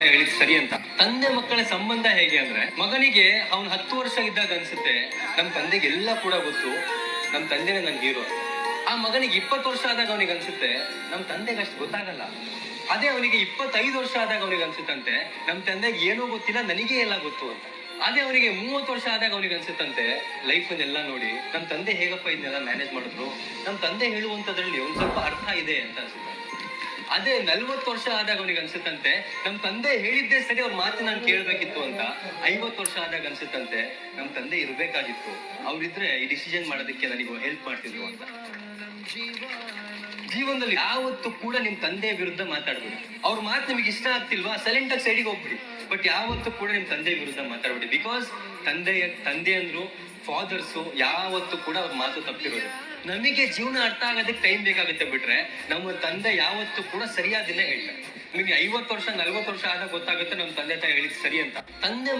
ಹೇಳಿದ್ ಸರಿ ಅಂತ. ತಂದೆ ಮಕ್ಕಳ ಸಂಬಂಧ ಹೇಗೆ ಅಂದ್ರೆ, ಮಗನಿಗೆ ಅವ್ನು 10 ವರ್ಷ ಇದ್ದಾಗ ಅನ್ಸುತ್ತೆ ನಮ್ ತಂದೆಗೆ ಎಲ್ಲ ಕೂಡ ಗೊತ್ತು, ನಮ್ ತಂದೆನೇ ನನ್ ಹೀರೋ. ಆ ಮಗನಿಗೆ 20 ವರ್ಷ ಆದಾಗ ಅವನಿಗೆ ಅನ್ಸುತ್ತೆ ನಮ್ ತಂದೆಗೆ ಅಷ್ಟು ಗೊತ್ತಾಗಲ್ಲ. ಅದೇ ಅವನಿಗೆ 25 ವರ್ಷ ಆದಾಗ ಅವನಿಗೆ ಅನ್ಸುತ್ತಂತೆ ನಮ್ ತಂದೆಗೆ ಏನೂ ಗೊತ್ತಿಲ್ಲ, ನನಗೇ ಎಲ್ಲ ಗೊತ್ತು ಅಂತ. ಅದೇ ಅವನಿಗೆ 30 ವರ್ಷ ಆದಾಗ ಅವನಿಗೆ ಅನ್ಸುತ್ತಂತೆ ಲೈಫ್ ಎಲ್ಲ ನೋಡಿ ನಮ್ ತಂದೆ ಹೇಗಪ್ಪ ಇದನ್ನೆಲ್ಲ ಮ್ಯಾನೇಜ್ ಮಾಡಿದ್ರು, ನಮ್ ತಂದೆ ಹೇಳುವಂತದ್ರಲ್ಲಿ ಒಂದ್ ಸ್ವಲ್ಪ ಅರ್ಥ ಇದೆ ಅಂತ ಅನ್ಸುತ್ತೆ. ಅದೇ 40 ವರ್ಷ ಆದಾಗ ಅವನಿಗೆ ಅನ್ಸುತ್ತಂತೆ ನಮ್ ತಂದೆ ಹೇಳಿದ್ದೇ ಸರಿ, ಅವ್ರ ಮಾತು ನಾನು ಕೇಳ್ಬೇಕಿತ್ತು ಅಂತ. 50 ವರ್ಷ ಆದಾಗ ಅನ್ಸುತ್ತಂತೆ ನಮ್ ತಂದೆ ಇರ್ಬೇಕಾಗಿತ್ತು, ಅವ್ರಿದ್ರೆ ಈ ಡಿಸಿಷನ್ ಮಾಡೋದಕ್ಕೆ ನನಗೆ ಹೆಲ್ಪ್ ಮಾಡ್ತಿದ್ರು ಅಂತ. ಜೀವನದಲ್ಲಿ ಯಾವತ್ತೂ ಕೂಡ ನಿಮ್ ತಂದೆಯ ವಿರುದ್ಧ ಮಾತಾಡ್ಬೇಡಿ. ಅವ್ರ ಮಾತು ನಿಮ್ಗೆ ಇಷ್ಟ ಆಗ್ತಿಲ್ವಾ, ಸೈಲೆಂಟ್ ಆಗಿ ಸೈಡಿಗೆ ಹೋಗ್ಬಿಡಿ. ಬಟ್ ಯಾವತ್ತೂ ಕೂಡ ನಿಮ್ ತಂದೆ ವಿರುದ್ಧ ಮಾತಾಡ್ಬೇಡಿ. ಬಿಕಾಸ್ ತಂದೆ ಅಂದ್ರು ಫಾದರ್ಸು ಯಾವತ್ತೂ ಕೂಡ ಅವ್ರ ಮಾತು ತಪ್ಪಿರೋದು. ನಮಗೆ ಜೀವನ ಅರ್ಥ ಆಗೋದಕ್ಕೆ ಟೈಮ್ ಬೇಕಾಗುತ್ತೆ, ಬಿಟ್ರೆ ನಮ್ಮ ತಂದೆ ಯಾವತ್ತೂ ಕೂಡ ಸರಿಯಾದಿಲ್ಲ ಹೇಳ್ತಾರೆ. ನಿಮಗೆ 50 ವರ್ಷ 40 ವರ್ಷ ಆದಾಗ ಗೊತ್ತಾಗುತ್ತೆ ನಮ್ ತಂದೆ ತಾಯಿ ಹೇಳಿದ್ ಸರಿ ಅಂತ. ತಂದೆ